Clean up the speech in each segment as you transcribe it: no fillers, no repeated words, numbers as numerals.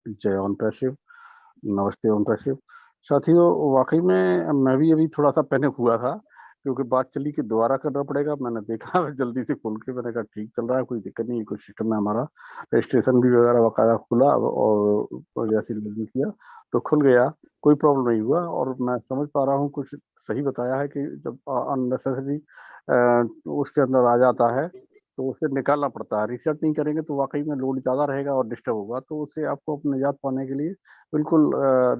जय ओम प्रकाश शिव। नमस्ते ओम प्रकाश शिव। साथियों, वाकई में मैं भी अभी थोड़ा सा पैनिक हुआ था, क्योंकि बात चली कि दोबारा करना पड़ेगा। मैंने देखा जल्दी से खोल के, मैंने कहा ठीक चल रहा है, कोई दिक्कत नहीं है, कुछ सिस्टम में हमारा रजिस्ट्रेशन भी वगैरह बकाया खुला, और जैसे लॉगिन किया तो खुल गया, कोई प्रॉब्लम नहीं हुआ। और मैं समझ पा रहा हूँ, कुछ सही बताया है कि जब अननेसेसरी उसके अंदर आ जाता है तो उसे निकालना पड़ता है। रिसर्च नहीं करेंगे तो वाकई में लोड ज़्यादा रहेगा और डिस्टर्ब होगा, तो उसे आपको अपने निजात पाने के लिए बिल्कुल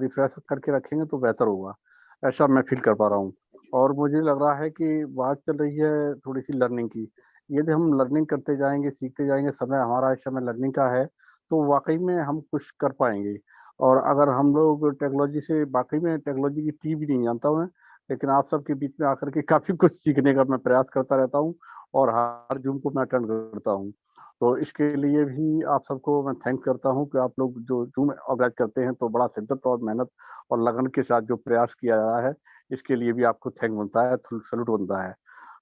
रिफ्रेश करके रखेंगे तो बेहतर होगा, ऐसा मैं फील कर पा रहा हूँ। और मुझे लग रहा है कि बात चल रही है थोड़ी सी लर्निंग की। यदि हम लर्निंग करते जाएंगे, सीखते जाएंगे, समय हमारा इस समय लर्निंग का है, तो वाकई में हम कुछ कर पाएंगे। और अगर हम लोग टेक्नोलॉजी से, वाकई में टेक्नोलॉजी की टी भी नहीं जानता हूँ मैं, लेकिन आप सबके बीच में आकर के काफ़ी कुछ सीखने का मैं प्रयास करता रहता हूँ, और हर जूम को मैं अटेंड करता हूँ। तो इसके लिए भी आप सबको मैं थैंक्स करता हूँ कि आप लोग जो जूम ऑर्गेनाइज करते हैं, तो बड़ा शिद्दत और मेहनत और लगन के साथ जो प्रयास किया जा रहा है, इसके लिए भी आपको थैंक बनता है, सैल्यूट बनता है।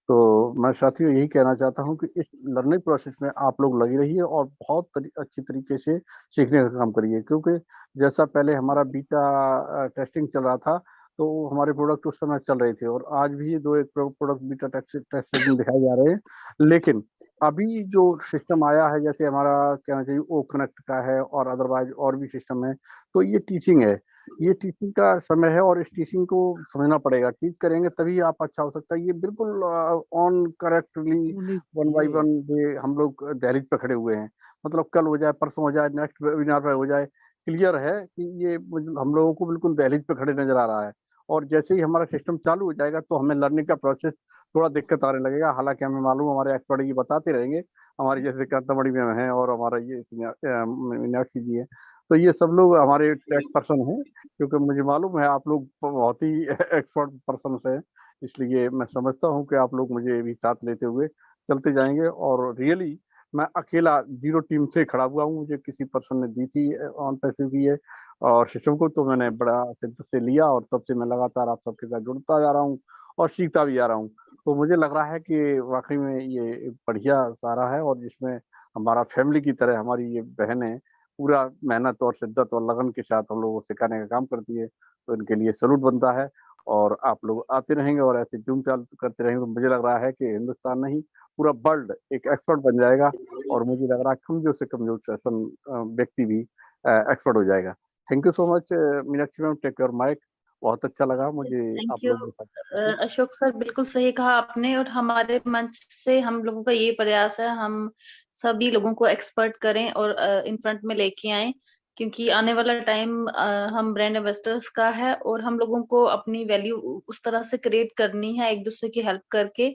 तो मैं साथियों यही कहना चाहता हूँ कि इस लर्निंग प्रोसेस में आप लोग लगी रहिए और बहुत अच्छी तरीके से सीखने का काम करिए, क्योंकि जैसा पहले हमारा बीटा टेस्टिंग चल रहा था, तो हमारे प्रोडक्ट उस समय चल रहे थे, और आज भी दो एक प्रोडक्ट बीटा टेस्टिंग दिखाए जा रहे हैं। लेकिन अभी जो सिस्टम आया है, जैसे हमारा कहना चाहिए ओ कनेक्ट का है, और अदरवाइज और भी सिस्टम है, तो ये टीचिंग है, ये टीचिंग का समय है, और इस टीचिंग को समझना पड़ेगा। टीच करेंगे तभी आप अच्छा हो सकता है। ये बिल्कुल on correctly one by one day हम लोग दहलीज पे खड़े हुए हैं। मतलब कल हो जाए, परसों हो जाए, नेक्स्ट वेबिनार पे हो जाए, क्लियर है कि ये हम लोगों को बिल्कुल दहलीज पे खड़े नजर आ रहा है। और जैसे ही हमारा सिस्टम चालू हो जाएगा तो हमें लर्निंग का प्रोसेस थोड़ा दिक्कत आने लगेगा। हालांकि हमें मालूम, हमारे एक्सपर्ट ये बताते रहेंगे, हमारे जैसे कांतामणि में है, और हमारा ये मीनाक्षी जी है, तो ये सब लोग हमारे टेक पर्सन हैं, क्योंकि मुझे मालूम है आप लोग बहुत ही एक्सपर्ट पर्सन हैं। इसलिए मैं समझता हूँ कि आप लोग मुझे भी साथ लेते हुए चलते जाएंगे। और रियली मैं अकेला जीरो टीम से खड़ा हुआ हूँ, मुझे किसी पर्सन ने दी थी ऑन पैसे की है और सिस्टम को, तो मैंने बड़ा शिद्दत से लिया, और तब से मैं लगातार आप सबके साथ जुड़ता जा रहा हूँ और सीखता भी जा रहा हूँ। तो मुझे लग रहा है कि वाकई में ये बढ़िया सारा है, और जिसमें हमारा फैमिली की तरह हमारी ये बहनें पूरा मेहनत और शिद्दत और लगन के साथ हम लोगों को सिखाने का काम करती है, तो इनके लिए सैल्यूट बनता है। और आप लोग आते रहेंगे और ऐसे जूम चालू करते रहेंगे, तो मुझे लग रहा है कि हिंदुस्तान नहीं, पूरा वर्ल्ड एक एक्सपर्ट बन जाएगा। और मुझे लग रहा है कमजोर से कमजोर सेशन व्यक्ति भी एक्सपर्ट हो जाएगा। Thank you so much Meenakshi ma'am, take your mic. बहुत अच्छा लगा मुझे थैंक आप यू लोगों के साथ करके। अशोक सर, बिल्कुल सही कहा आपने। और हमारे मंच से हम लोगों का ये प्रयास है, हम सभी लोगों को एक्सपर्ट करें और इन फ्रंट में लेके आए, क्योंकि आने वाला टाइम हम ब्रांड एम्बेसडर्स का है, और हम लोगों को अपनी वैल्यू उस तरह से क्रिएट करनी है, एक दूसरे की हेल्प करके,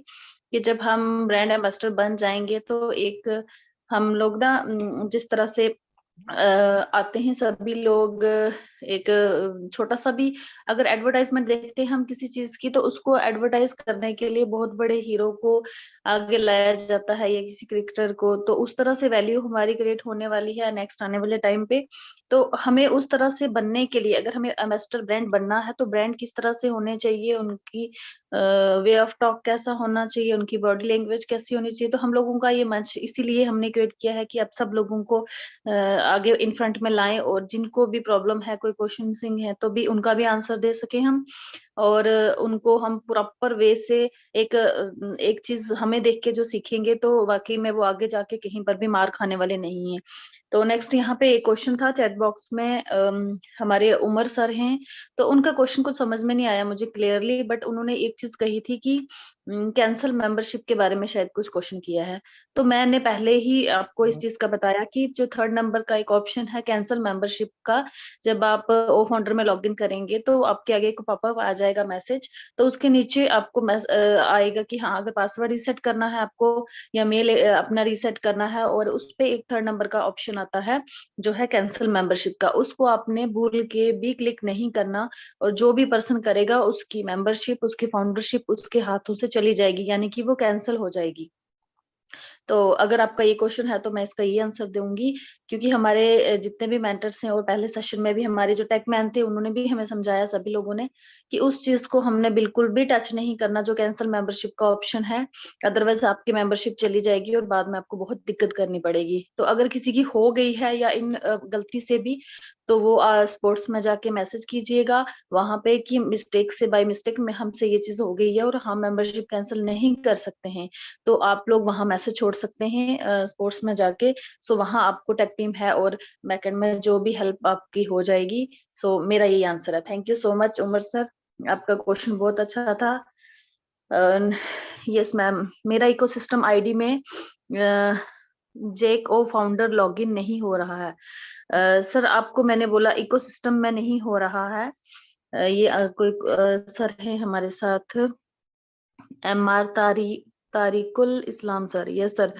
कि जब हम ब्रांड एम्बेसडर बन जाएंगे तो एक हम लोग ना जिस तरह से आते हैं सभी लोग, एक छोटा सा भी अगर एडवर्टाइजमेंट देखते हैं हम किसी चीज की, तो उसको एडवर्टाइज करने के लिए बहुत बड़े हीरो को आगे लाया जाता है, या किसी क्रिकेटर को। तो उस तरह से वैल्यू हमारी क्रिएट होने वाली है नेक्स्ट आने वाले टाइम पे। तो हमें उस तरह से बनने के लिए, अगर हमें एम्बेसडर ब्रांड बनना है, तो ब्रांड किस तरह से होने चाहिए, उनकी वे ऑफ टॉक कैसा होना चाहिए, उनकी बॉडी लैंग्वेज कैसी होनी चाहिए, तो हम लोगों का ये मंच इसीलिए हमने क्रिएट किया है कि अब सब लोगों को आगे इन फ्रंट में लाएं, और जिनको भी प्रॉब्लम है, कोई क्वेश्चन है, तो भी उनका भी आंसर दे सके हम। और उनको हम प्रॉपर वे से एक चीज हमें देख के जो सीखेंगे, तो वाकई में वो आगे जाके कहीं पर भी मार खाने वाले नहीं है। तो नेक्स्ट यहाँ पे एक क्वेश्चन था चैट बॉक्स में, हमारे उमर सर हैं, तो उनका क्वेश्चन कुछ समझ में नहीं आया मुझे क्लियरली, बट उन्होंने एक चीज कही थी कि कैंसल मेंबरशिप के बारे में शायद कुछ क्वेश्चन किया है। तो मैंने पहले ही आपको इस चीज का बताया कि जो थर्ड नंबर का एक ऑप्शन है कैंसल मेंबरशिप का, जब आप ओ फाउंडर में लॉगिन करेंगे तो आपके आगे एक पॉपअप आ जाएगा मैसेज, तो उसके नीचे आपको आएगा कि हाँ, अगर पासवर्ड रीसेट करना है आपको, या मेल अपना रीसेट करना है, और उस पे एक थर्ड नंबर का ऑप्शन आता है जो है कैंसिल मेंबरशिप का, उसको आपने भूल के भी क्लिक नहीं करना। और जो भी पर्सन करेगा उसकी मेंबरशिप, उसकी फाउंडरशिप उसके हाथों से चली जाएगी, यानी कि वो कैंसिल हो जाएगी। तो अगर आपका ये क्वेश्चन है तो मैं इसका ये आंसर दूंगी, क्योंकि हमारे जितने भी मेंटर्स हैं और पहले सेशन में भी हमारे जो टेक मैन थे उन्होंने भी हमें समझाया, सभी लोगों ने, कि उस चीज को हमने बिल्कुल भी टच नहीं करना जो कैंसिल मेंबरशिप का ऑप्शन है। अदरवाइज आपकी मेंबरशिप चली जाएगी और बाद में आपको बहुत दिक्कत करनी पड़ेगी। तो अगर किसी की हो गई है या इन गलती से भी, तो वो स्पोर्ट्स में जाके मैसेज कीजिएगा वहां पे कि मिस्टेक से, बाय मिस्टेक में हमसे ये चीज हो गई है और हम मेंबरशिप कैंसिल नहीं कर सकते हैं। तो आप लोग वहां मैसेज छोड़ सकते हैं स्पोर्ट्स में जाके। सो वहां आपको टेक टीम है और बैकएंड में जो भी हेल्प आपकी हो जाएगी। सो मेरा यही आंसर है। Thank you so much Umar sir, आपका क्वेश्चन बहुत अच्छा था। यस मैम, मेरा इकोसिस्टम आईडी में जेक ओ फाउंडर लॉगिन नहीं हो रहा है। सर आपको मैंने बोला इकोसिस्टम में नहीं हो रहा है। ये कोई सर है हमारे साथ, MR तारिकुल इस्लाम सर, यस सर।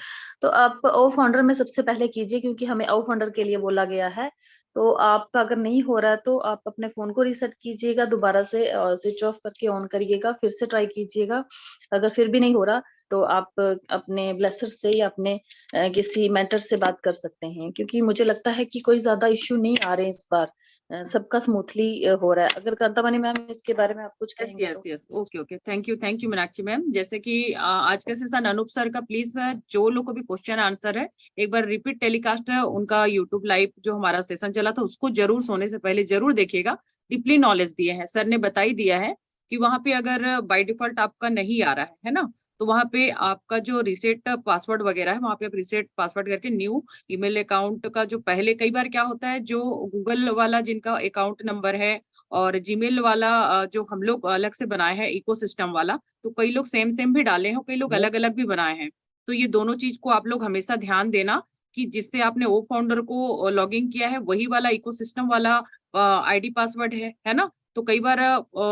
तो आप ओ फाउंडर में सबसे पहले कीजिए, क्योंकि हमें ओ फाउंडर के लिए बोला गया है। तो आपका अगर नहीं हो रहा है तो आप अपने फोन को रीसेट कीजिएगा दोबारा से, स्विच ऑफ करके ऑन करिएगा, फिर से ट्राई कीजिएगा। अगर फिर भी नहीं हो रहा तो आप अपने ब्लेसर से या अपने किसी मेंटर से बात कर सकते हैं, क्योंकि मुझे लगता है कि कोई ज्यादा इश्यू नहीं आ रहे हैं इस बार। सबका स्मूथली हो रहा है। अगर कांतामणि मैम इसके बारे में आप कुछ यस कहेंगे यस तो। Yes, okay okay, thank you Meenakshi ma'am. जैसे कि आज का सेशन अनूप सर का, प्लीज जो लोग को भी क्वेश्चन आंसर है, एक बार रिपीट टेलीकास्ट है उनका यूट्यूब लाइव जो हमारा सेशन चला था उसको जरूर सोने से पहले जरूर देखिएगा। डीपली नॉलेज दिए हैं सर ने, बता ही दिया है कि वहां पे अगर बाय डिफॉल्ट आपका नहीं आ रहा है ना, तो वहां पे आपका जो रिसेट पासवर्ड वगैरह है वहां पे आप रिसेट पासवर्ड करके न्यू ईमेल अकाउंट का, जो पहले कई बार क्या होता है जो गूगल वाला जिनका अकाउंट नंबर है और जीमेल वाला जो हम लोग अलग से बनाए हैं इकोसिस्टम वाला, तो कई लोग सेम सेम भी डाले हैं, कई लोग अलग अलग भी बनाए हैं। तो ये दोनों चीज को आप लोग हमेशा ध्यान देना कि जिससे आपने ओ फाउंडर को लॉगिन किया है वही वाला इकोसिस्टम वाला आईडी पासवर्ड है ना। तो कई बार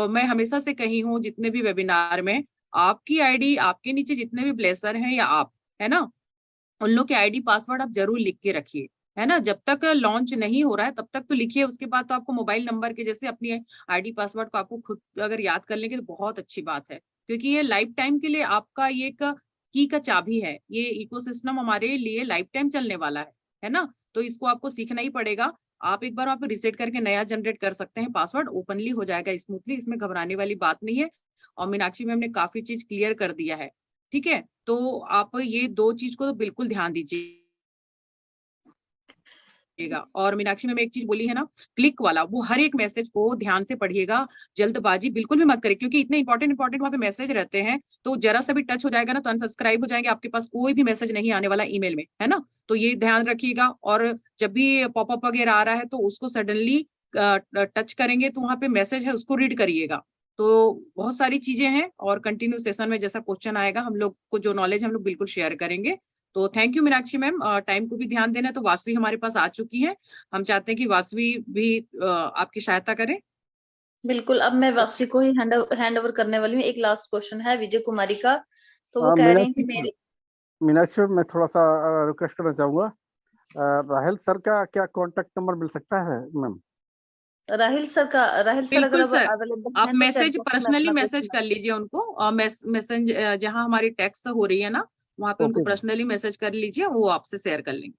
मैं हमेशा से कही हूँ जितने भी वेबिनार में, आपकी आईडी, आपके नीचे जितने भी ब्लेसर हैं या आप, है ना, उन लोग के आईडी पासवर्ड आप जरूर लिख के रखिए, है ना। जब तक लॉन्च नहीं हो रहा है तब तक तो लिखिए, उसके बाद तो आपको मोबाइल नंबर के जैसे अपनी आईडी पासवर्ड को आपको खुद अगर याद कर लेंगे तो बहुत अच्छी बात है, क्योंकि ये लाइफ टाइम के लिए आपका ये एक की का चाबी है। ये इकोसिस्टम हमारे लिए लाइफ टाइम चलने वाला है ना। तो इसको आपको सीखना ही पड़ेगा। आप एक बार वहां पे रिसेट करके नया जनरेट कर सकते हैं, पासवर्ड ओपनली हो जाएगा स्मूथली, इसमें घबराने वाली बात नहीं है। और मीनाक्षी मैम ने काफी चीज क्लियर कर दिया है, ठीक है। तो आप ये दो चीज को तो बिल्कुल ध्यान दीजिए। और मीनाक्षी मैम एक चीज बोली है ना, क्लिक वाला, वो हर एक मैसेज को ध्यान से पढ़िएगा, जल्दबाजी बिल्कुल भी मत करिए, क्योंकि इतने इंपॉर्टेंट वहां पे मैसेज रहते हैं, तो जरा सा भी टच हो जाएगा ना तो अनसब्सक्राइब हो जाएंगे, आपके पास कोई भी मैसेज नहीं आने वाला ईमेल में, है ना। तो ये ध्यान रखिएगा। और जब भी पॉपअप वगैरह आ रहा है तो उसको सडनली टच करेंगे तो वहां पे मैसेज है उसको रीड करिएगा। तो बहुत सारी चीजें हैं और कंटिन्यू सेशन में जैसा क्वेश्चन आएगा हम लोग को जो नॉलेज हम लोग बिल्कुल शेयर करेंगे। तो thank you Meenakshi ma'am, time को भी ध्यान देना है। तो वासवी हमारे पास आ चुकी है, हम चाहते हैं कि वासवी भी आपकी सहायता करें। बिल्कुल, अब मैं वासवी को ही हैंड ओवर करने वाली हूँ। एक लास्ट क्वेश्चन है विजय कुमारी का, तो वो कह रही हैं कि मेरी मीनाक्षी मैं थोड़ा सा रिक्वेस्ट करना चाहूंगा, राहिल सर का क्या कांटेक्ट नंबर मिल सकता है मैम? राहिल सर अगर बिल्कुल अब सर, अवेलेबल आप हैं तो मैसेज चैट बॉक्स में पर्सनली अपना मैसेज कर लीजिए उनको, मैसेज जहां हमारी टेक्स्ट हो रही है ना वहां पे उनको ओके पर्सनली मैसेज कर लीजिए, वो आपसे शेयर कर लेंगे।